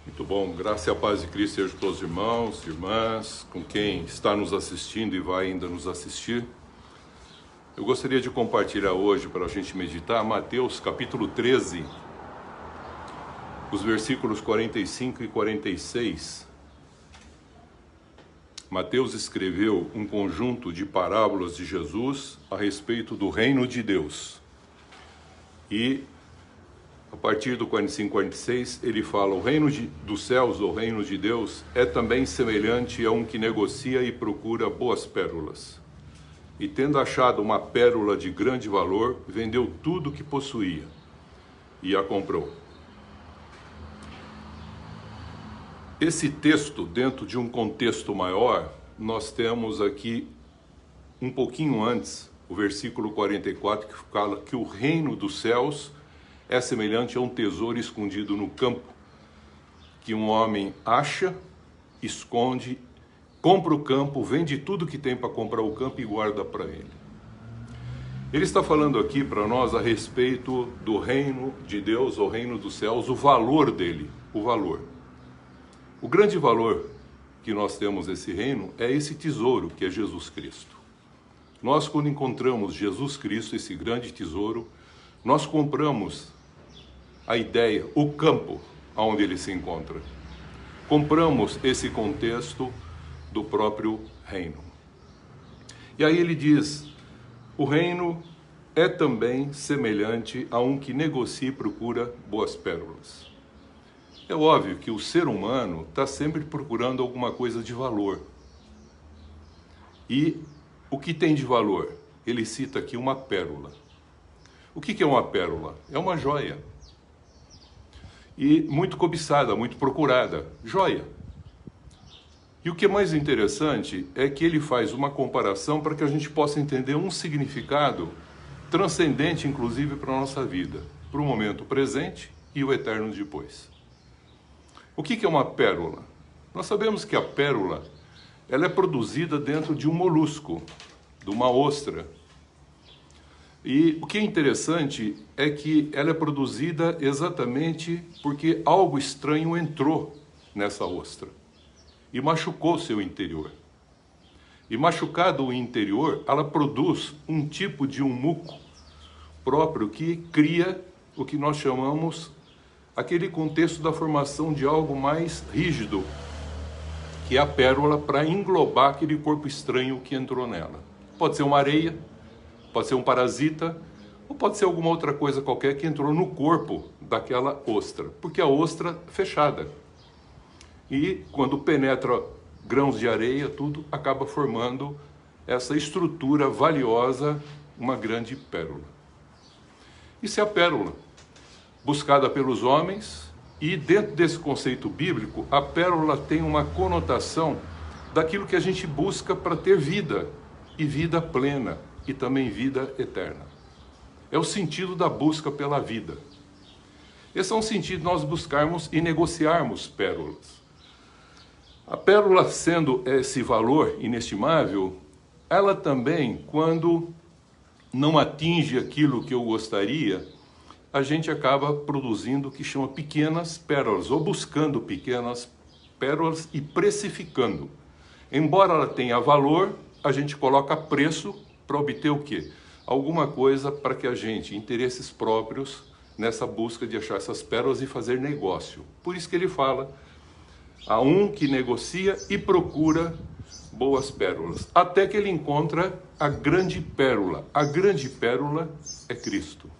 Muito bom, graça e a paz de Cristo seja com os irmãos, irmãs, com quem está nos assistindo e vai ainda nos assistir. Eu gostaria de compartilhar hoje, para a gente meditar, Mateus capítulo 13, os versículos 45 e 46. Mateus escreveu um conjunto de parábolas de Jesus a respeito do reino de Deus. E a partir do 45 e 46, ele fala: o reino dos céus, ou reino de Deus, é também semelhante a um que negocia e procura boas pérolas. E tendo achado uma pérola de grande valor, vendeu tudo o que possuía e a comprou. Esse texto, dentro de um contexto maior, nós temos aqui, um pouquinho antes, o versículo 44, que fala que o reino dos céus é semelhante a um tesouro escondido no campo, que um homem acha, esconde, compra o campo, vende tudo que tem para comprar o campo e guarda para ele. Ele está falando aqui para nós a respeito do reino de Deus, ou reino dos céus, o valor dele, o valor. O grande valor que nós temos nesse reino é esse tesouro, que é Jesus Cristo. Nós, quando encontramos Jesus Cristo, esse grande tesouro, nós compramos a ideia, o campo onde ele se encontra. Compramos esse contexto do próprio reino. E aí ele diz: o reino é também semelhante a um que negocia e procura boas pérolas. É óbvio que o ser humano está sempre procurando alguma coisa de valor. E o que tem de valor? Ele cita aqui uma pérola. O que é uma pérola? É uma joia. E muito cobiçada, muito procurada. Joia. E o que é mais interessante é que ele faz uma comparação para que a gente possa entender um significado transcendente, inclusive, para a nossa vida, para o momento presente e o eterno depois. O que é uma pérola? Nós sabemos que a pérola ela é produzida dentro de um molusco, de uma ostra. E o que é interessante é que ela é produzida exatamente porque algo estranho entrou nessa ostra e machucou seu interior. E machucado o interior, ela produz um tipo de um muco próprio que cria o que nós chamamos aquele contexto da formação de algo mais rígido, que é a pérola, para englobar aquele corpo estranho que entrou nela. Pode ser uma areia, pode ser um parasita, ou pode ser alguma outra coisa qualquer que entrou no corpo daquela ostra, porque a ostra é fechada. E quando penetra grãos de areia, tudo acaba formando essa estrutura valiosa, uma grande pérola. Isso é a pérola, buscada pelos homens, e dentro desse conceito bíblico, a pérola tem uma conotação daquilo que a gente busca para ter vida, e vida plena, e também vida eterna. É o sentido da busca pela vida. Esse é um sentido de nós buscarmos e negociarmos pérolas. A pérola, sendo esse valor inestimável, ela também, quando não atinge aquilo que eu gostaria, a gente acaba produzindo o que chama pequenas pérolas, ou buscando pequenas pérolas e precificando. Embora ela tenha valor, a gente coloca preço para obter o quê? Alguma coisa para que a gente, interesses próprios, nessa busca de achar essas pérolas e fazer negócio. Por isso que ele fala: há um que negocia e procura boas pérolas, até que ele encontra a grande pérola. A grande pérola é Cristo.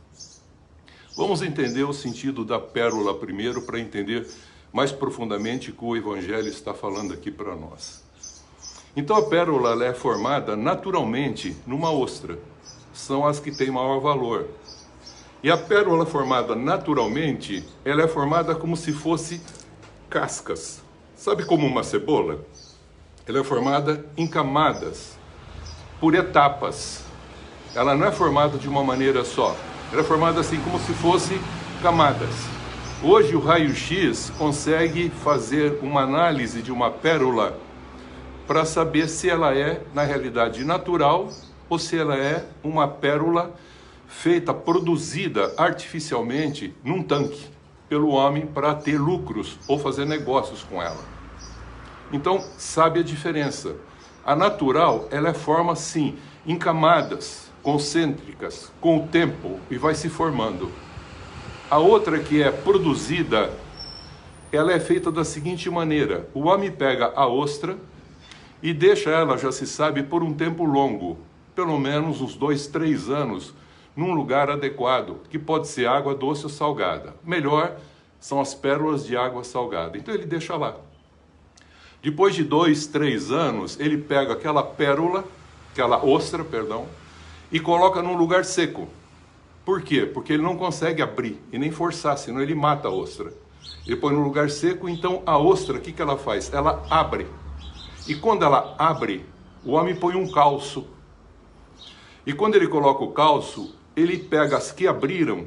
Vamos entender o sentido da pérola primeiro, para entender mais profundamente o que o Evangelho está falando aqui para nós. Então a pérola ela é formada naturalmente numa ostra. São as que têm maior valor. E a pérola formada naturalmente, ela é formada como se fosse cascas. Sabe como uma cebola? Ela é formada em camadas, por etapas. Ela não é formada de uma maneira só. Ela é formada assim, como se fosse camadas. Hoje o raio-x consegue fazer uma análise de uma pérola para saber se ela é, na realidade, natural ou se ela é uma pérola feita, produzida artificialmente num tanque. pelo homem para ter lucros ou fazer negócios com ela. Então, sabe a diferença. A natural, ela é forma, sim, em camadas concêntricas, com o tempo, e vai se formando. A outra, que é produzida, ela é feita da seguinte maneira: o homem pega a ostra e deixa ela, já se sabe, por um tempo longo, pelo menos uns 2, 3 anos, num lugar adequado, que pode ser água doce ou salgada. Melhor são as pérolas de água salgada. Então ele deixa lá. Depois de 2, 3 anos, ele pega aquela pérola, aquela ostra, perdão, e coloca num lugar seco. Por quê? Porque ele não consegue abrir e nem forçar, senão ele mata a ostra. Ele põe no lugar seco, então a ostra, o que ela faz? Ela abre. E quando ela abre, o homem põe um calço. E quando ele coloca o calço, ele pega as que abriram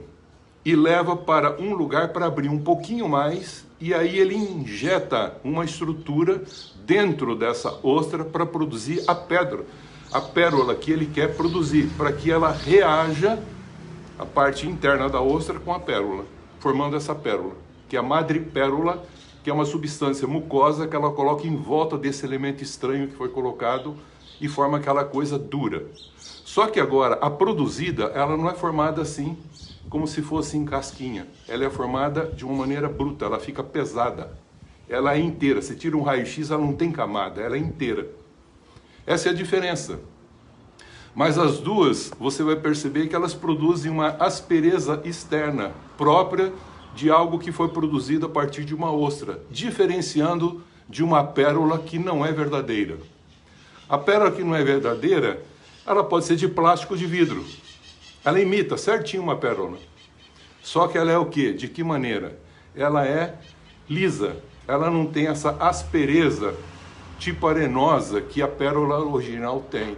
e leva para um lugar para abrir um pouquinho mais, e aí ele injeta uma estrutura dentro dessa ostra para produzir a pérola que ele quer produzir, para que ela reaja a parte interna da ostra com a pérola, formando essa pérola, que é a madrepérola, que é uma substância mucosa que ela coloca em volta desse elemento estranho que foi colocado e forma aquela coisa dura. Só que agora, a produzida, ela não é formada assim, como se fosse em casquinha. Ela é formada de uma maneira bruta, ela fica pesada. Ela é inteira. Se tira um raio-x, ela não tem camada, ela é inteira. Essa é a diferença. Mas as duas, você vai perceber que elas produzem uma aspereza externa, própria de algo que foi produzido a partir de uma ostra, diferenciando de uma pérola que não é verdadeira. A pérola que não é verdadeira, ela pode ser de plástico ou de vidro. Ela imita certinho uma pérola. Só que ela é o quê? De que maneira? Ela é lisa. Ela não tem essa aspereza tipo arenosa que a pérola original tem.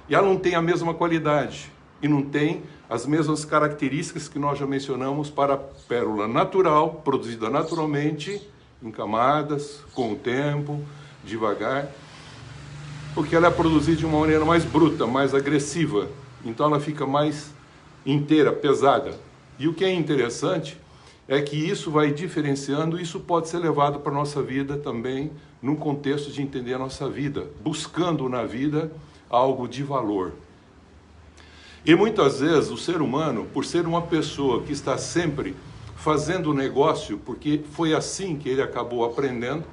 E ela não tem a mesma qualidade. E não tem as mesmas características que nós já mencionamos para a pérola natural, produzida naturalmente, em camadas, com o tempo, devagar. Porque ela é produzida de uma maneira mais bruta, mais agressiva. Então ela fica mais inteira, pesada. E o que é interessante é que isso vai diferenciando, isso pode ser levado para a nossa vida também, num contexto de entender a nossa vida, buscando na vida algo de valor. E muitas vezes o ser humano, por ser uma pessoa que está sempre fazendo negócio, porque foi assim que ele acabou aprendendo,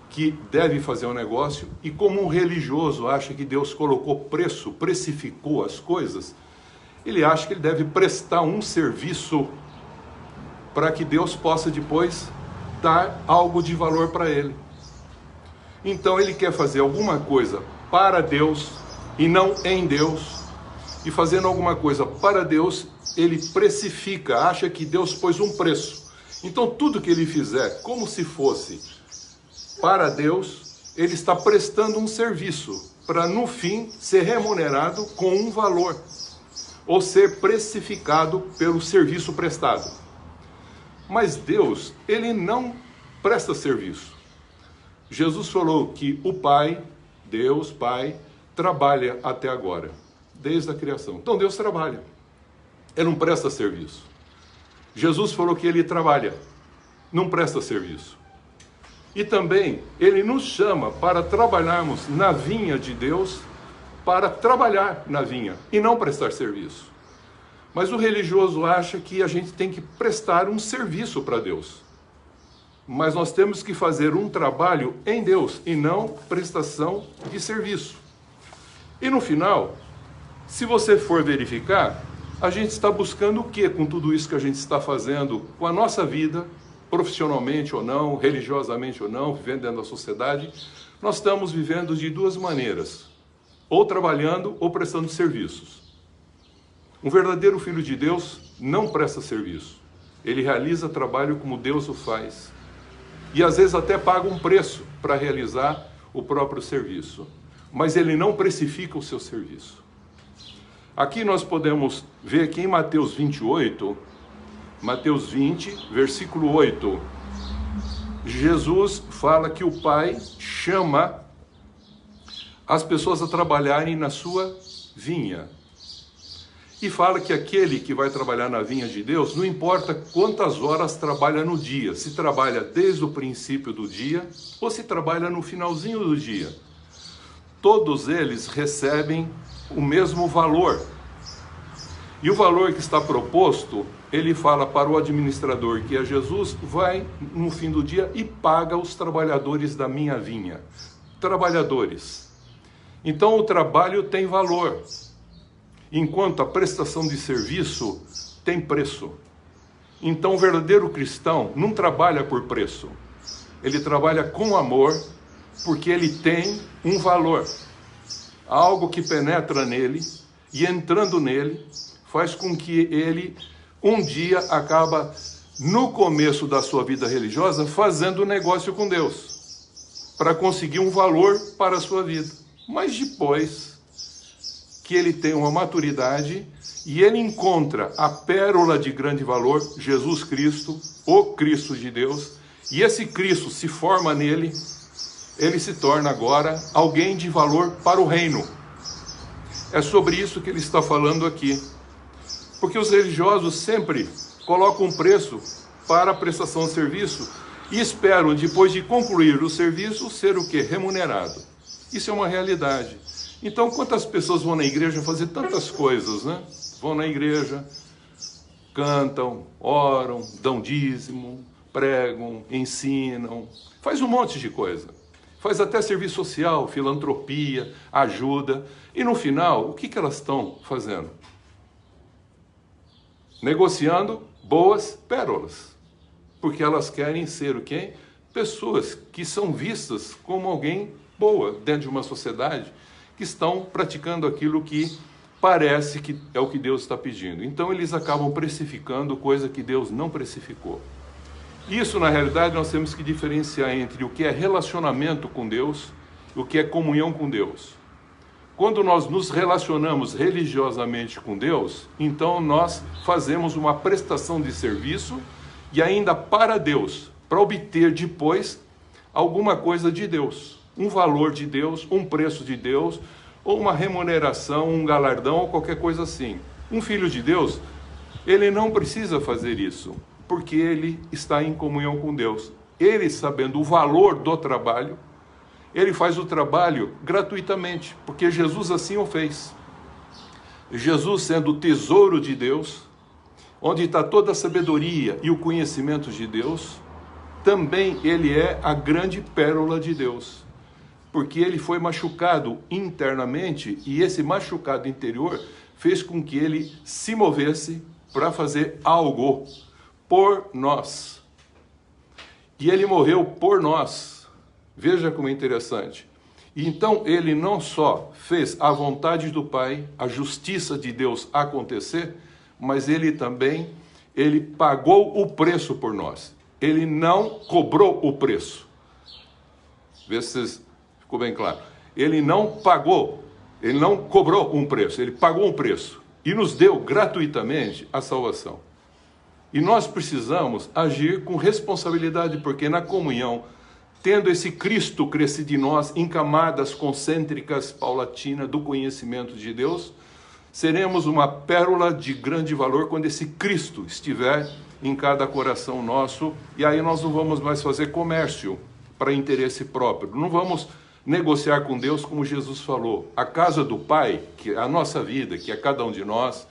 que deve fazer um negócio, e como um religioso acha que Deus colocou preço, precificou as coisas, ele acha que ele deve prestar um serviço para que Deus possa depois dar algo de valor para ele. Então ele quer fazer alguma coisa para Deus e não em Deus, e fazendo alguma coisa para Deus, ele precifica, acha que Deus pôs um preço. Então tudo que ele fizer, como se fosse para Deus, ele está prestando um serviço, para no fim ser remunerado com um valor, ou ser precificado pelo serviço prestado. Mas Deus, ele não presta serviço. Jesus falou que o Pai, Deus, Pai, trabalha até agora, desde a criação. Então Deus trabalha, ele não presta serviço. Jesus falou que ele trabalha, não presta serviço. E também ele nos chama para trabalharmos na vinha de Deus, para trabalhar na vinha e não prestar serviço. Mas o religioso acha que a gente tem que prestar um serviço para Deus. Mas nós temos que fazer um trabalho em Deus e não prestação de serviço. E no final, se você for verificar, a gente está buscando o que com tudo isso que a gente está fazendo com a nossa vida, profissionalmente ou não, religiosamente ou não, vivendo dentro da sociedade? Nós estamos vivendo de duas maneiras, ou trabalhando ou prestando serviços. Um verdadeiro filho de Deus não presta serviço. Ele realiza trabalho como Deus o faz. E às vezes até paga um preço para realizar o próprio serviço. Mas ele não precifica o seu serviço. Aqui nós podemos ver aqui em Mateus 28, Mateus 20, versículo 8. Jesus fala que o Pai chama as pessoas a trabalharem na sua vinha. E fala que aquele que vai trabalhar na vinha de Deus, não importa quantas horas trabalha no dia, se trabalha desde o princípio do dia ou se trabalha no finalzinho do dia. Todos eles recebem o mesmo valor. E o valor que está proposto, ele fala para o administrador, que é Jesus, vai no fim do dia e paga os trabalhadores da minha vinha. Trabalhadores. Então o trabalho tem valor, enquanto a prestação de serviço tem preço. Então o verdadeiro cristão não trabalha por preço. Ele trabalha com amor, porque ele tem um valor. Algo que penetra nele e entrando nele faz com que ele um dia acaba no começo da sua vida religiosa fazendo negócio com Deus para conseguir um valor para a sua vida. Mas depois que ele tem uma maturidade e ele encontra a pérola de grande valor, Jesus Cristo, o Cristo de Deus, e esse Cristo se forma nele, ele se torna agora alguém de valor para o reino. É sobre isso que ele está falando aqui. Porque os religiosos sempre colocam um preço para a prestação de serviço e esperam, depois de concluir o serviço, ser o quê? Remunerado. Isso é uma realidade. Então, quantas pessoas vão na igreja fazer tantas coisas, né? Vão na igreja, cantam, oram, dão dízimo, pregam, ensinam, faz um monte de coisa. Faz até serviço social, filantropia, ajuda. E no final, o que elas estão fazendo? Negociando boas pérolas. Porque elas querem ser o quê? Pessoas que são vistas como alguém boa dentro de uma sociedade, que estão praticando aquilo que parece que é o que Deus está pedindo. Então eles acabam precificando coisa que Deus não precificou. Isso, na realidade, nós temos que diferenciar entre o que é relacionamento com Deus e o que é comunhão com Deus. Quando nós nos relacionamos religiosamente com Deus, então nós fazemos uma prestação de serviço e ainda para Deus, para obter depois alguma coisa de Deus, um valor de Deus, um preço de Deus, ou uma remuneração, um galardão, ou qualquer coisa assim. Um filho de Deus, ele não precisa fazer isso, porque ele está em comunhão com Deus. Ele, sabendo o valor do trabalho, ele faz o trabalho gratuitamente, porque Jesus assim o fez. Jesus, sendo o tesouro de Deus, onde está toda a sabedoria e o conhecimento de Deus, também ele é a grande pérola de Deus, porque ele foi machucado internamente e esse machucado interior fez com que ele se movesse para fazer algo por nós. E ele morreu por nós. Veja como é interessante. E então ele não só fez a vontade do Pai, a justiça de Deus acontecer, mas ele também, ele pagou o preço por nós. Ele não cobrou o preço. Vê se ficou bem claro. Ele não pagou, ele não cobrou um preço, ele pagou um preço e nos deu gratuitamente a salvação. E nós precisamos agir com responsabilidade, porque na comunhão, tendo esse Cristo crescido em nós, em camadas concêntricas, paulatinas, do conhecimento de Deus, seremos uma pérola de grande valor quando esse Cristo estiver em cada coração nosso, e aí nós não vamos mais fazer comércio para interesse próprio, não vamos negociar com Deus como Jesus falou. A casa do Pai, que é a nossa vida, que é cada um de nós,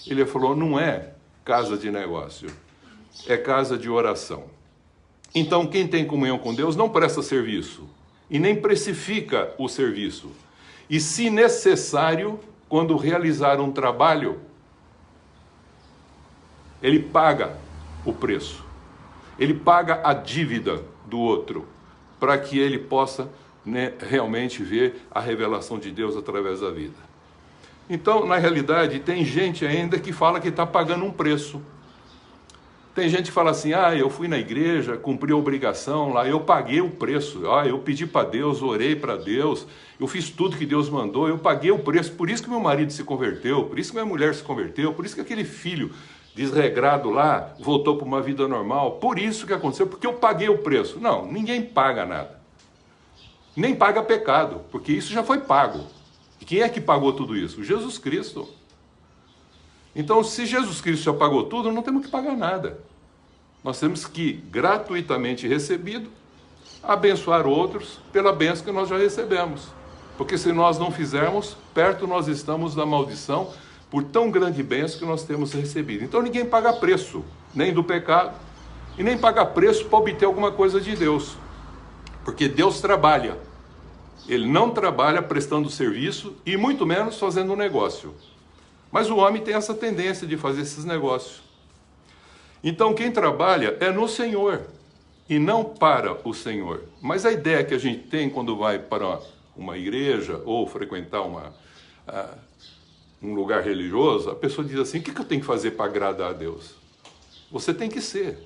ele falou, não é casa de negócio, é casa de oração. Então quem tem comunhão com Deus não presta serviço e nem precifica o serviço. E se necessário, quando realizar um trabalho, ele paga o preço. Ele paga a dívida do outro, para que ele possa realmente ver a revelação de Deus através da vida. Então, na realidade, tem gente ainda que fala que está pagando um preço. Tem gente que fala assim, eu fui na igreja, cumpri a obrigação lá, eu paguei o preço, eu pedi para Deus, orei para Deus, eu fiz tudo que Deus mandou, eu paguei o preço, por isso que meu marido se converteu, por isso que minha mulher se converteu, por isso que aquele filho desregrado lá voltou para uma vida normal, por isso que aconteceu, porque eu paguei o preço. Não, ninguém paga nada. Nem paga pecado, porque isso já foi pago. E quem é que pagou tudo isso? Jesus Cristo. Então, se Jesus Cristo já pagou tudo, não temos que pagar nada. Nós temos que, gratuitamente recebido, abençoar outros pela bênção que nós já recebemos. Porque se nós não fizermos, perto nós estamos da maldição por tão grande bênção que nós temos recebido. Então ninguém paga preço, nem do pecado, e nem paga preço para obter alguma coisa de Deus. Porque Deus trabalha. Ele não trabalha prestando serviço e muito menos fazendo um negócio. Mas o homem tem essa tendência de fazer esses negócios. Então quem trabalha é no Senhor e não para o Senhor. Mas a ideia que a gente tem quando vai para uma igreja ou frequentar um lugar religioso, a pessoa diz assim: o que eu tenho que fazer para agradar a Deus? Você tem que ser.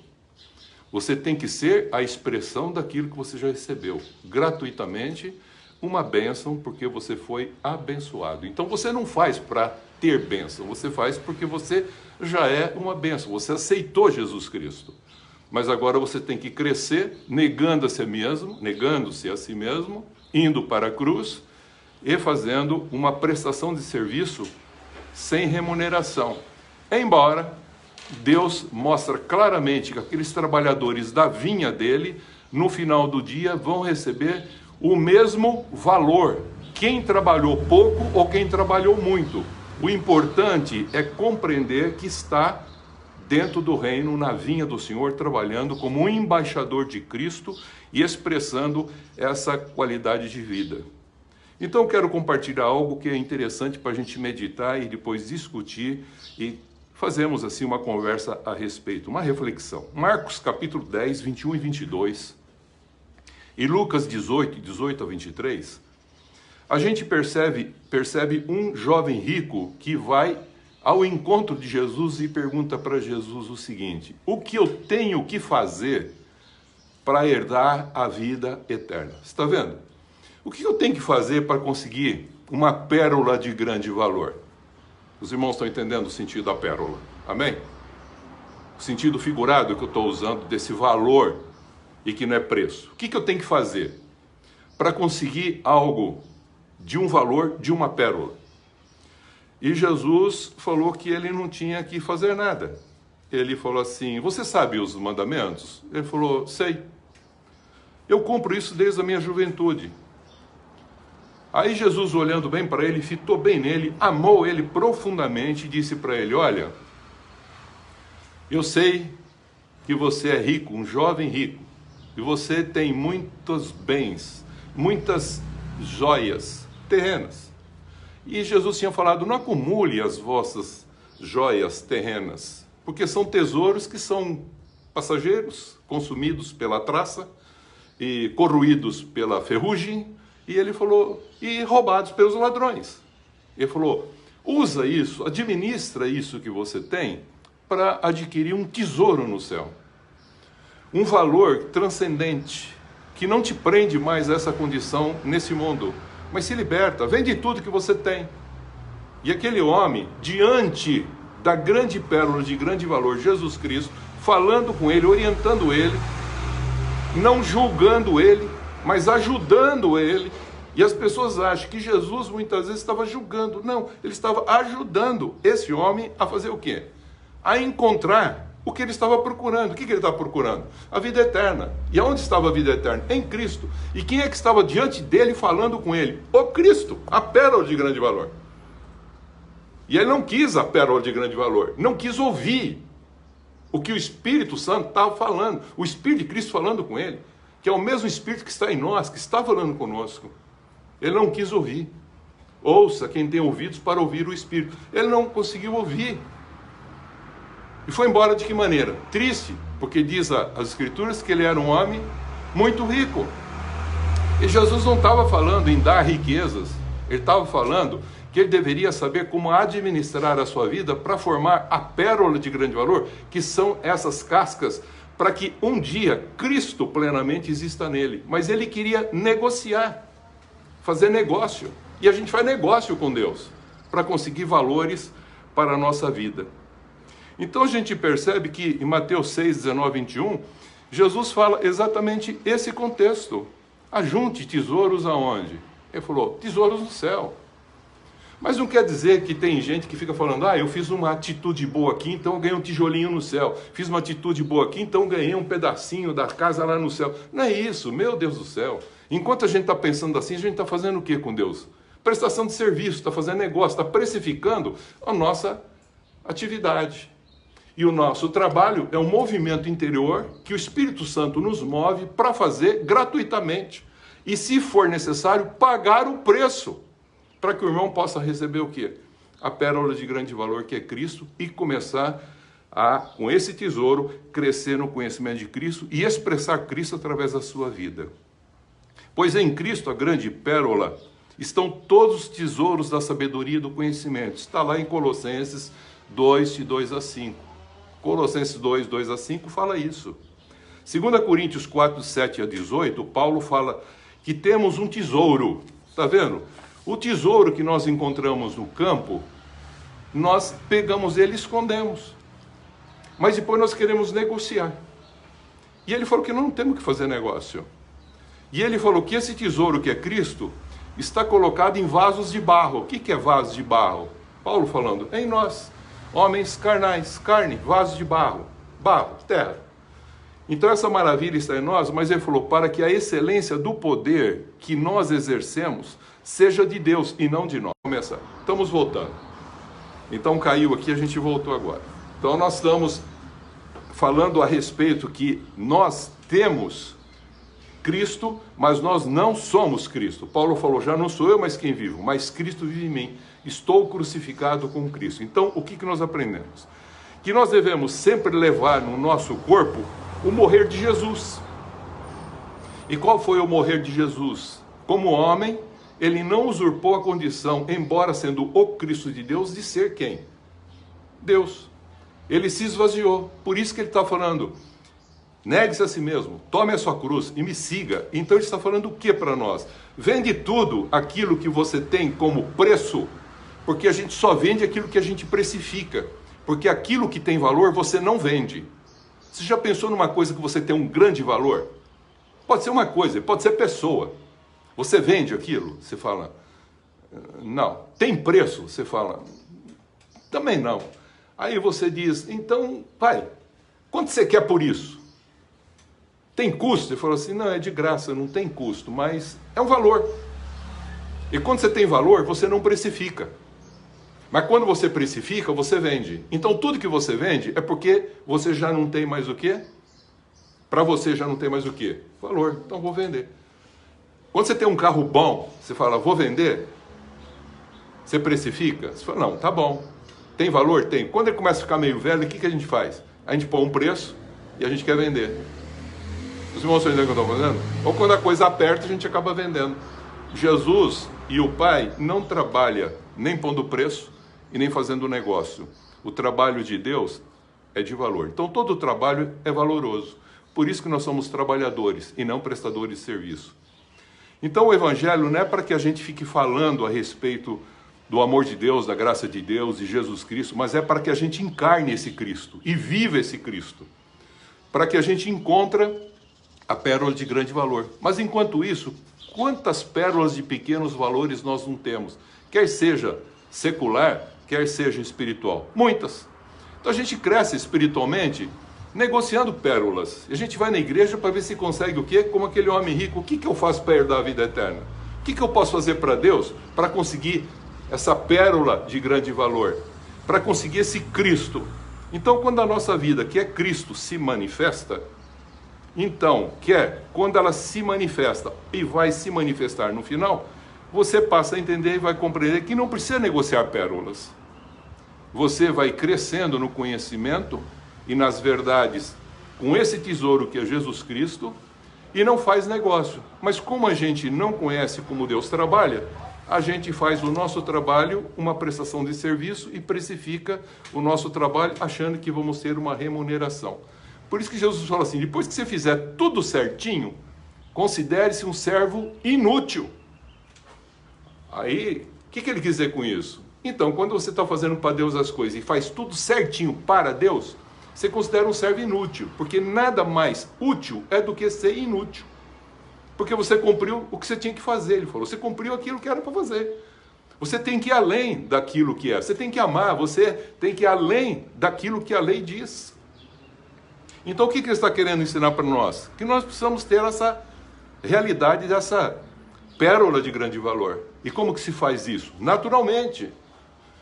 Você tem que ser a expressão daquilo que você já recebeu, gratuitamente, uma bênção, porque você foi abençoado. Então você não faz para ter bênção, você faz porque você já é uma bênção, você aceitou Jesus Cristo. Mas agora você tem que crescer, negando-se a si mesmo, indo para a cruz e fazendo uma prestação de serviço sem remuneração. Embora Deus mostra claramente que aqueles trabalhadores da vinha dele, no final do dia, vão receber o mesmo valor, quem trabalhou pouco ou quem trabalhou muito. O importante é compreender que está dentro do reino, na vinha do Senhor, trabalhando como um embaixador de Cristo e expressando essa qualidade de vida. Então eu quero compartilhar algo que é interessante para a gente meditar e depois discutir e fazemos assim uma conversa a respeito, uma reflexão. Marcos capítulo 10, 21 e 22 e Lucas 18, 18 a 23, a gente percebe um jovem rico que vai ao encontro de Jesus e pergunta para Jesus o seguinte: o que eu tenho que fazer para herdar a vida eterna? Você está vendo? O que eu tenho que fazer para conseguir uma pérola de grande valor? Os irmãos estão entendendo o sentido da pérola? Amém? O sentido figurado que eu estou usando desse valor e que não é preço. O que eu tenho que fazer para conseguir algo de um valor, de uma pérola? E Jesus falou que ele não tinha que fazer nada. Ele falou assim: você sabe os mandamentos? Ele falou: sei. Eu cumpro isso desde a minha juventude. Aí Jesus, olhando bem para ele, fitou bem nele, amou ele profundamente e disse para ele: olha, eu sei que você é rico, um jovem rico, e você tem muitos bens, muitas joias terrenas. E Jesus tinha falado: não acumule as vossas joias terrenas, porque são tesouros que são passageiros, consumidos pela traça e corroídos pela ferrugem. E ele falou: e roubados pelos ladrões. Ele falou: usa isso, administra isso que você tem para adquirir um tesouro no céu. Um valor transcendente, que não te prende mais a essa condição nesse mundo, mas se liberta, vende tudo que você tem. E aquele homem, diante da grande pérola de grande valor, Jesus Cristo, falando com ele, orientando ele, não julgando ele, mas ajudando ele. E as pessoas acham que Jesus muitas vezes estava julgando. Não, ele estava ajudando esse homem a fazer o quê? A encontrar o que ele estava procurando. O que ele estava procurando? A vida eterna. E aonde estava a vida eterna? Em Cristo. E quem é que estava diante dele falando com ele? O Cristo, a pérola de grande valor. E ele não quis a pérola de grande valor, não quis ouvir o que o Espírito Santo estava falando, o Espírito de Cristo falando com ele, que é o mesmo Espírito que está em nós, que está falando conosco. Ele não quis ouvir. Ouça quem tem ouvidos para ouvir o Espírito. Ele não conseguiu ouvir. E foi embora de que maneira? Triste, porque diz as Escrituras que ele era um homem muito rico. E Jesus não estava falando em dar riquezas, ele estava falando que ele deveria saber como administrar a sua vida para formar a pérola de grande valor, que são essas cascas, para que um dia Cristo plenamente exista nele. Mas ele queria negociar, fazer negócio. E a gente faz negócio com Deus para conseguir valores para a nossa vida. Então a gente percebe que em Mateus 6, 19, 21, Jesus fala exatamente esse contexto. Ajunte tesouros aonde? Ele falou, tesouros no céu. Mas não quer dizer que tem gente que fica falando, eu fiz uma atitude boa aqui, então eu ganhei um tijolinho no céu. Fiz uma atitude boa aqui, então eu ganhei um pedacinho da casa lá no céu. Não é isso, meu Deus do céu. Enquanto a gente está pensando assim, a gente está fazendo o que com Deus? Prestação de serviço, está fazendo negócio, está precificando a nossa atividade. E o nosso trabalho é um movimento interior que o Espírito Santo nos move para fazer gratuitamente. E se for necessário, pagar o preço, para que o irmão possa receber o quê? A pérola de grande valor que é Cristo e começar a, com esse tesouro, crescer no conhecimento de Cristo e expressar Cristo através da sua vida. Pois em Cristo, a grande pérola, estão todos os tesouros da sabedoria e do conhecimento. Está lá em Colossenses 2, de 2 a 5. Colossenses 2, 2 a 5 fala isso. 2 Coríntios 4, 7 a 18, Paulo fala que temos um tesouro. Está vendo? O tesouro que nós encontramos no campo, nós pegamos ele e escondemos. Mas depois nós queremos negociar. E ele falou que não temos que fazer negócio. E ele falou que esse tesouro que é Cristo está colocado em vasos de barro. O que é vaso de barro? Paulo falando, em nós, homens carnais, carne, vasos de barro, terra. Então essa maravilha está em nós, mas ele falou, para que a excelência do poder que nós exercemos seja de Deus e não de nós. Vamos começar. Estamos voltando. Então caiu aqui, a gente voltou agora. Então nós estamos falando a respeito que nós temos Cristo, mas nós não somos Cristo. Paulo falou, já não sou eu mais quem vivo, mas Cristo vive em mim. Estou crucificado com Cristo. Então, o que nós aprendemos? Que nós devemos sempre levar no nosso corpo o morrer de Jesus. E qual foi o morrer de Jesus? Como homem, ele não usurpou a condição, embora sendo o Cristo de Deus, de ser quem? Deus. Ele se esvaziou. Por isso que ele está falando, negue-se a si mesmo, tome a sua cruz e me siga. Então ele está falando o que para nós? Vende tudo aquilo que você tem como preço, porque a gente só vende aquilo que a gente precifica. Porque aquilo que tem valor você não vende. Você já pensou numa coisa que você tem um grande valor? Pode ser uma coisa, pode ser pessoa. Você vende aquilo? Você fala, não. Tem preço? Você fala, também não. Aí você diz, então, pai, quanto você quer por isso? Tem custo? Você fala assim, não, é de graça, não tem custo, mas é um valor. E quando você tem valor, você não precifica. Mas quando você precifica, você vende. Então tudo que você vende é porque você já não tem mais o quê? Para você já não tem mais o quê? Valor. Então vou vender. Quando você tem um carro bom, você fala, vou vender. Você precifica? Você fala, não, tá bom. Tem valor? Tem. Quando ele começa a ficar meio velho, o que a gente faz? A gente põe um preço e a gente quer vender. Os irmãos estão entendendo o que eu estou fazendo? Ou quando a coisa aperta, a gente acaba vendendo. Jesus e o Pai não trabalham nem pondo preço e nem fazendo negócio. O trabalho de Deus é de valor. Então todo trabalho é valoroso. Por isso que nós somos trabalhadores e não prestadores de serviço. Então o Evangelho não é para que a gente fique falando a respeito do amor de Deus, da graça de Deus, de Jesus Cristo, mas é para que a gente encarne esse Cristo e viva esse Cristo. Para que a gente encontre a pérola de grande valor. Mas enquanto isso, quantas pérolas de pequenos valores nós não temos? Quer seja secular, quer seja espiritual. Muitas. Então a gente cresce espiritualmente negociando pérolas. A gente vai na igreja para ver se consegue o quê? Como aquele homem rico. O que eu faço para herdar a vida eterna? O que eu posso fazer para Deus para conseguir essa pérola de grande valor? Para conseguir esse Cristo. Então quando a nossa vida, que é Cristo, se manifesta, então, quando ela se manifesta e vai se manifestar no final, você passa a entender e vai compreender que não precisa negociar pérolas. Você vai crescendo no conhecimento e nas verdades com esse tesouro que é Jesus Cristo e não faz negócio. Mas como a gente não conhece como Deus trabalha, a gente faz o nosso trabalho uma prestação de serviço e precifica o nosso trabalho achando que vamos ter uma remuneração. Por isso que Jesus fala assim, depois que você fizer tudo certinho, considere-se um servo inútil. Aí, o que ele quis dizer com isso? Então, quando você está fazendo para Deus as coisas e faz tudo certinho para Deus, você considera um servo inútil, porque nada mais útil é do que ser inútil. Porque você cumpriu o que você tinha que fazer, ele falou, você cumpriu aquilo que era para fazer. Você tem que ir além daquilo que é. Você tem que amar, você tem que ir além daquilo que a lei diz. Então o que ele está querendo ensinar para nós? Que nós precisamos ter essa realidade dessa pérola de grande valor. E como que se faz isso? Naturalmente.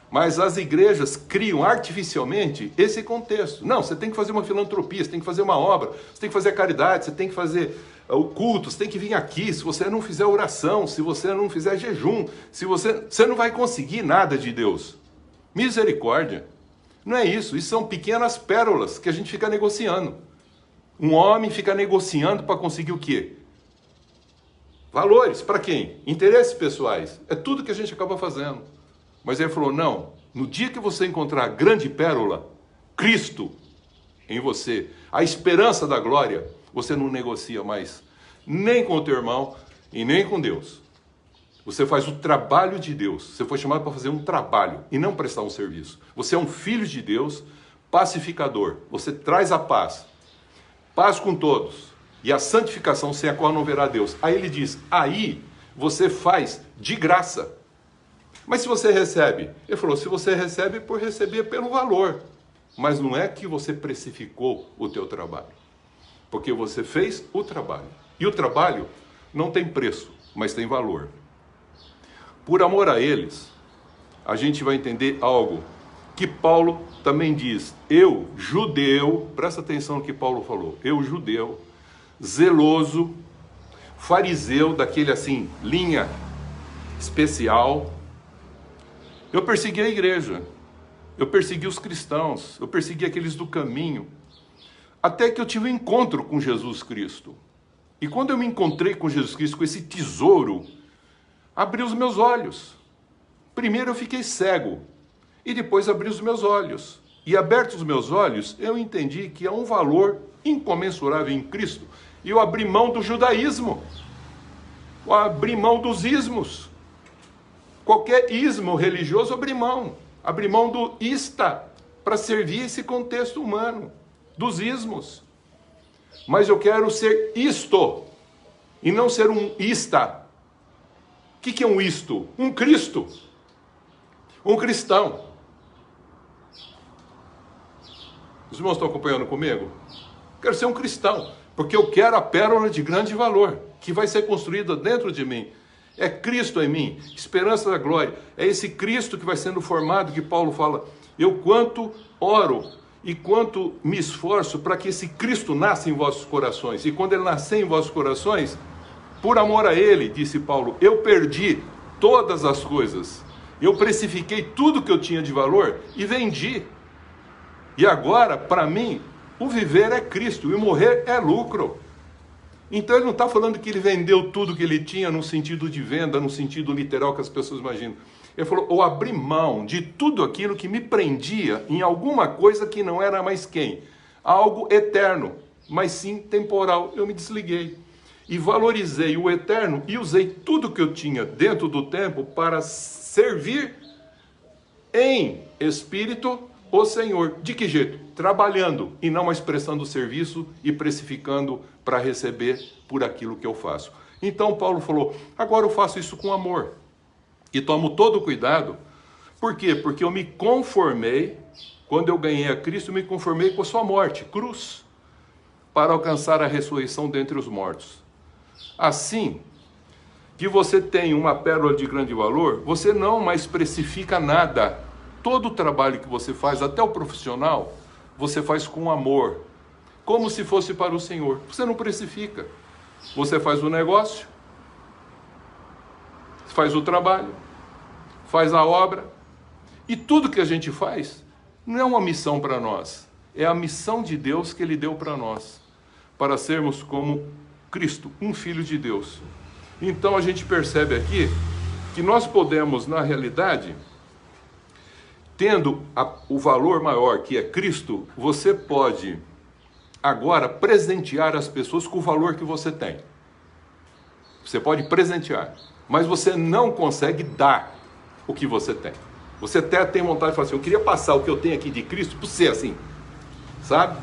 Mas as igrejas criam artificialmente esse contexto. Não, você tem que fazer uma filantropia, você tem que fazer uma obra, você tem que fazer a caridade, você tem que fazer o culto, você tem que vir aqui. Se você não fizer oração, se você não fizer jejum, você não vai conseguir nada de Deus. Misericórdia. Não é isso, isso são pequenas pérolas que a gente fica negociando. Um homem fica negociando para conseguir o quê? Valores, para quem? Interesses pessoais. É tudo que a gente acaba fazendo. Mas ele falou, não, no dia que você encontrar a grande pérola, Cristo em você, a esperança da glória, você não negocia mais nem com o teu irmão e nem com Deus. Você faz o trabalho de Deus. Você foi chamado para fazer um trabalho e não prestar um serviço. Você é um filho de Deus, pacificador. Você traz a paz. Paz com todos. E a santificação sem a qual não verá Deus. Aí ele diz, aí você faz de graça. Mas se você recebe, ele falou, se você recebe por receber pelo valor, mas não é que você precificou o teu trabalho, porque você fez o trabalho, e o trabalho não tem preço, mas tem valor. Por amor a eles, a gente vai entender algo que Paulo também diz, eu, judeu, presta atenção no que Paulo falou, eu, judeu, zeloso, fariseu, daquele assim, linha especial, eu persegui a igreja, eu persegui os cristãos, eu persegui aqueles do caminho, até que eu tive um encontro com Jesus Cristo. E quando eu me encontrei com Jesus Cristo, com esse tesouro, abriu os meus olhos. Primeiro eu fiquei cego, e depois abri os meus olhos. E abertos os meus olhos, eu entendi que há um valor incomensurável em Cristo. E eu abri mão do judaísmo, eu abri mão dos ismos. Qualquer ismo religioso abri mão do ista, para servir esse contexto humano, dos ismos. Mas eu quero ser isto, e não ser um ista. O que é um isto? Um Cristo, um cristão. Os irmãos estão acompanhando comigo? Quero ser um cristão, porque eu quero a pérola de grande valor, que vai ser construída dentro de mim. É Cristo em mim, esperança da glória. É esse Cristo que vai sendo formado, que Paulo fala, eu quanto oro e quanto me esforço para que esse Cristo nasça em vossos corações. E quando ele nascer em vossos corações, por amor a ele, disse Paulo, eu perdi todas as coisas. Eu precifiquei tudo que eu tinha de valor e vendi. E agora, para mim, o viver é Cristo e o morrer é lucro. Então ele não está falando que ele vendeu tudo que ele tinha no sentido de venda, no sentido literal que as pessoas imaginam. Ele falou, eu abri mão de tudo aquilo que me prendia em alguma coisa que não era mais quem? Algo eterno, mas sim temporal. Eu me desliguei e valorizei o eterno e usei tudo que eu tinha dentro do tempo para servir em espírito o Senhor. De que jeito? Trabalhando e não mais prestando serviço e precificando para receber por aquilo que eu faço. Então Paulo falou, agora eu faço isso com amor e tomo todo o cuidado. Por quê? Porque eu me conformei, quando eu ganhei a Cristo, eu me conformei com a sua morte, cruz, para alcançar a ressurreição dentre os mortos. Assim que você tem uma pérola de grande valor, você não mais precifica nada. Todo o trabalho que você faz, até o profissional, você faz com amor, como se fosse para o Senhor. Você não precifica. Você faz o negócio, faz o trabalho, faz a obra. E tudo que a gente faz não é uma missão para nós. É a missão de Deus que Ele deu para nós. Para sermos como Cristo, um Filho de Deus. Então a gente percebe aqui que nós podemos, na realidade, tendo o valor maior que é Cristo, você pode agora presentear as pessoas com o valor que você tem. Você pode presentear, mas você não consegue dar o que você tem. Você até tem vontade de falar assim, eu queria passar o que eu tenho aqui de Cristo para você, assim, sabe?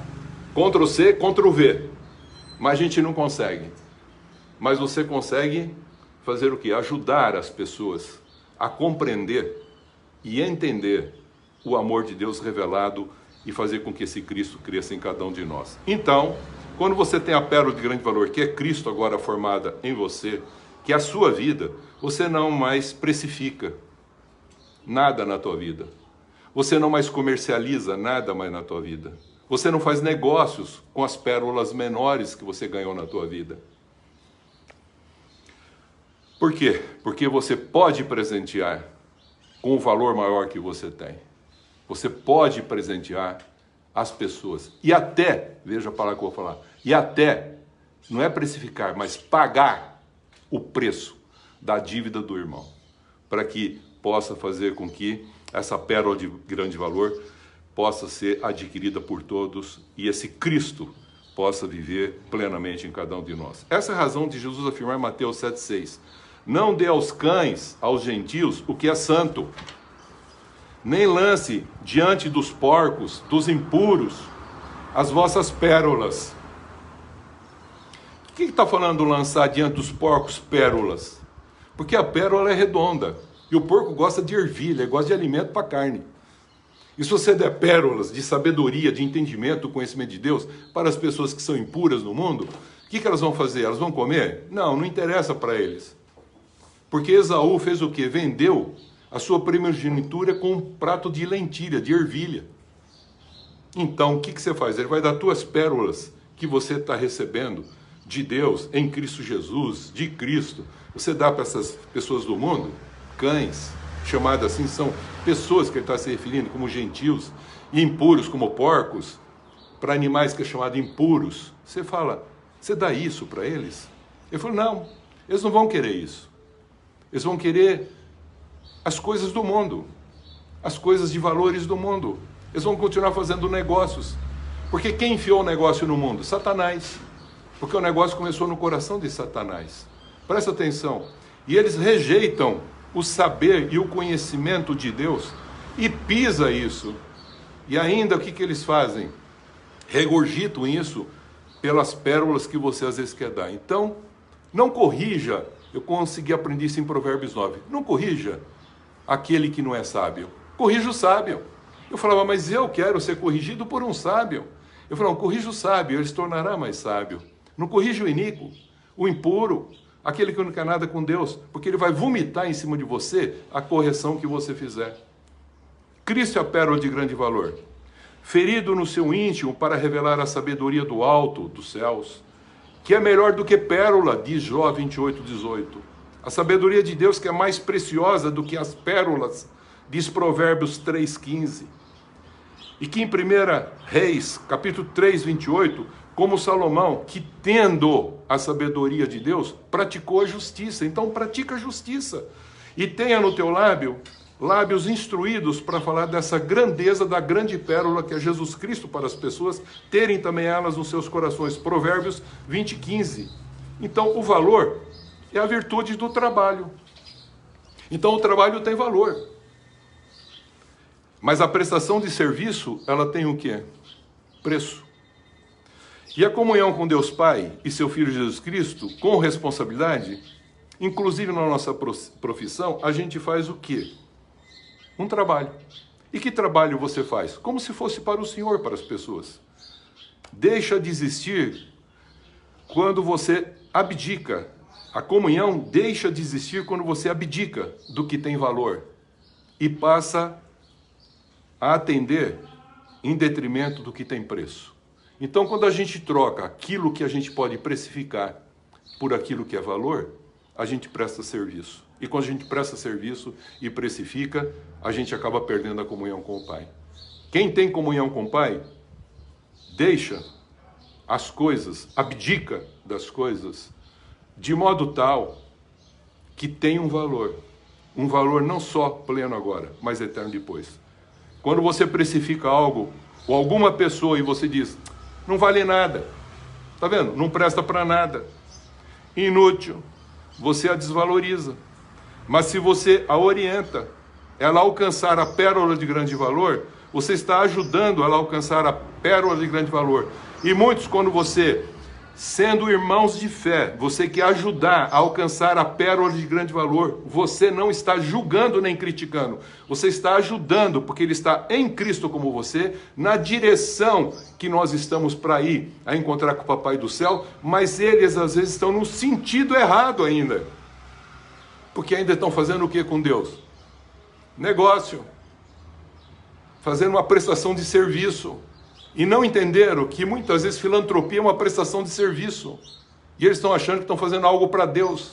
Ctrl C, Ctrl V. Mas a gente não consegue. Mas você consegue fazer o quê? Ajudar as pessoas a compreender e entender o amor de Deus revelado e fazer com que esse Cristo cresça em cada um de nós. Então, quando você tem a pérola de grande valor, que é Cristo agora formada em você, que é a sua vida, você não mais precifica nada na tua vida. Você não mais comercializa nada mais na tua vida. Você não faz negócios com as pérolas menores que você ganhou na tua vida. Por quê? Porque você pode presentear com o valor maior que você tem. Você pode presentear as pessoas. E até, veja a palavra que eu vou falar, e até, não é precificar, mas pagar o preço da dívida do irmão, para que possa fazer com que essa pérola de grande valor possa ser adquirida por todos e esse Cristo possa viver plenamente em cada um de nós. Essa é a razão de Jesus afirmar em Mateus 7,6: não dê aos cães, aos gentios, o que é santo, nem lance diante dos porcos, dos impuros, as vossas pérolas. O que está falando lançar diante dos porcos pérolas? Porque a pérola é redonda e o porco gosta de ervilha, gosta de alimento para carne. E se você der pérolas de sabedoria, de entendimento, conhecimento de Deus para as pessoas que são impuras no mundo, o que elas vão fazer? Elas vão comer? Não, não interessa para eles. Porque Esaú fez o quê? Vendeu a sua primogenitura com um prato de lentilha, de ervilha. Então, o que você faz? Ele vai dar tuas pérolas que você está recebendo de Deus, em Cristo Jesus, de Cristo. Você dá para essas pessoas do mundo, cães, chamadas assim, são pessoas que ele está se referindo como gentios, e impuros como porcos, para animais que é chamado impuros. Você fala, você dá isso para eles? Ele falou, não, eles não vão querer isso. Eles vão querer as coisas do mundo, as coisas de valores do mundo. Eles vão continuar fazendo negócios. Porque quem enfiou o negócio no mundo? Satanás. Porque o negócio começou no coração de Satanás. Presta atenção. E eles rejeitam o saber e o conhecimento de Deus e pisa isso. E ainda o que eles fazem? Regurgitam isso pelas pérolas que você às vezes quer dar. Então, não corrija. Eu consegui aprender isso em Provérbios 9. Não corrija aquele que não é sábio. Corrija o sábio. Eu falava, mas eu quero ser corrigido por um sábio. Eu falava, corrija o sábio, ele se tornará mais sábio. Não corrija o iníquo, o impuro, aquele que não quer nada com Deus, porque ele vai vomitar em cima de você a correção que você fizer. Cristo é a pérola de grande valor, ferido no seu íntimo para revelar a sabedoria do alto, dos céus, que é melhor do que pérola, diz Jó 28:18. A sabedoria de Deus que é mais preciosa do que as pérolas, diz Provérbios 3:15. E que em 1 Reis, capítulo 3:28, como Salomão, que tendo a sabedoria de Deus, praticou a justiça. Então pratica a justiça. E tenha no teu lábio, lábios instruídos para falar dessa grandeza da grande pérola que é Jesus Cristo para as pessoas terem também elas nos seus corações. Provérbios 20:15. Então o valor é a virtude do trabalho. Então o trabalho tem valor. Mas a prestação de serviço, ela tem o quê? Preço. E a comunhão com Deus Pai e seu Filho Jesus Cristo, com responsabilidade, inclusive na nossa profissão, a gente faz o quê? Um trabalho. E que trabalho você faz? Como se fosse para o Senhor, para as pessoas. Deixa de existir quando você abdica. A comunhão deixa de existir quando você abdica do que tem valor e passa a atender em detrimento do que tem preço. Então, quando a gente troca aquilo que a gente pode precificar por aquilo que é valor, a gente presta serviço. E quando a gente presta serviço e precifica, a gente acaba perdendo a comunhão com o Pai. Quem tem comunhão com o Pai, deixa as coisas, abdica das coisas, de modo tal que tem um valor não só pleno agora, mas eterno depois. Quando você precifica algo, ou alguma pessoa, e você diz, não vale nada, tá vendo? Não presta para nada, inútil, você a desvaloriza. Mas se você a orienta, ela alcançar a pérola de grande valor, você está ajudando ela a alcançar a pérola de grande valor. E muitos, quando você sendo irmãos de fé, você quer ajudar a alcançar a pérola de grande valor, você não está julgando nem criticando, você está ajudando, porque ele está em Cristo como você, na direção que nós estamos para ir, a encontrar com o Papai do Céu, mas eles às vezes estão no sentido errado ainda, porque ainda estão fazendo o que com Deus? Negócio, fazendo uma prestação de serviço, e não entenderam que muitas vezes filantropia é uma prestação de serviço. E eles estão achando que estão fazendo algo para Deus.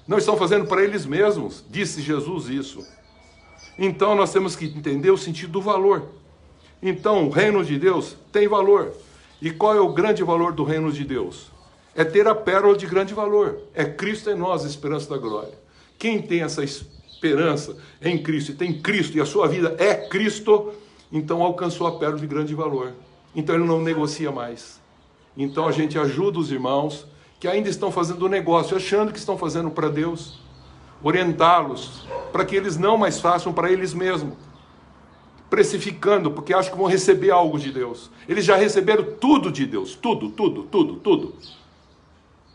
Não estão fazendo para eles mesmos. Disse Jesus isso. Então nós temos que entender o sentido do valor. Então o reino de Deus tem valor. E qual é o grande valor do reino de Deus? É ter a pérola de grande valor. É Cristo em nós, a esperança da glória. Quem tem essa esperança em Cristo, e tem Cristo, e a sua vida é Cristo, então alcançou a pérola de grande valor. Então ele não negocia mais. Então a gente ajuda os irmãos que ainda estão fazendo o negócio, achando que estão fazendo para Deus, orientá-los para que eles não mais façam para eles mesmos, precificando, porque acham que vão receber algo de Deus. Eles já receberam tudo de Deus, tudo, tudo, tudo, tudo.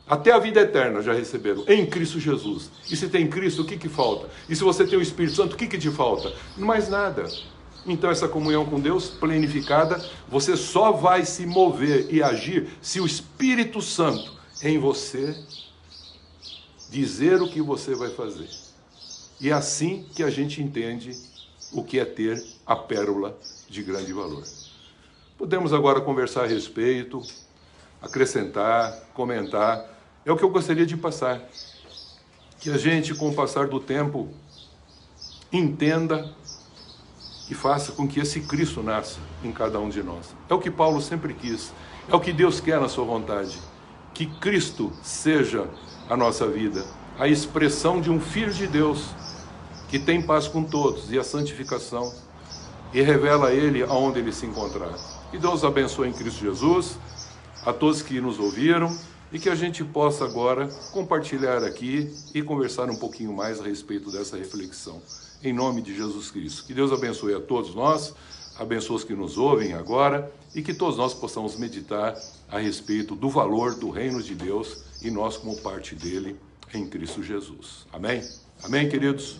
Até a vida eterna já receberam, em Cristo Jesus. E se tem Cristo, o que que falta? E se você tem o Espírito Santo, o que que te falta? Mais nada. Então essa comunhão com Deus planificada, você só vai se mover e agir se o Espírito Santo em você dizer o que você vai fazer. E é assim que a gente entende o que é ter a pérola de grande valor. Podemos agora conversar a respeito, acrescentar, comentar. É o que eu gostaria de passar. Que a gente, com o passar do tempo, entenda e faça com que esse Cristo nasça em cada um de nós. É o que Paulo sempre quis. É o que Deus quer na sua vontade. Que Cristo seja a nossa vida. A expressão de um Filho de Deus que tem paz com todos e a santificação e revela a Ele aonde Ele se encontrar. Que Deus abençoe em Cristo Jesus a todos que nos ouviram e que a gente possa agora compartilhar aqui e conversar um pouquinho mais a respeito dessa reflexão. Em nome de Jesus Cristo. Que Deus abençoe a todos nós, abençoe os que nos ouvem agora e que todos nós possamos meditar a respeito do valor do reino de Deus e nós como parte dele em Cristo Jesus. Amém? Amém, queridos?